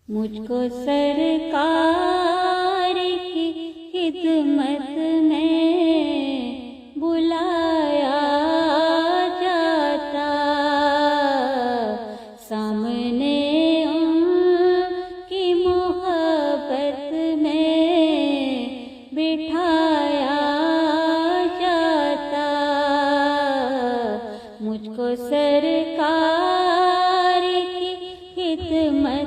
मुझको सरकार की खिदमत में बुलाया जाता, सामने उनकी मोहब्बत में बिठाया जाता। मुझको सरकार की खिदमत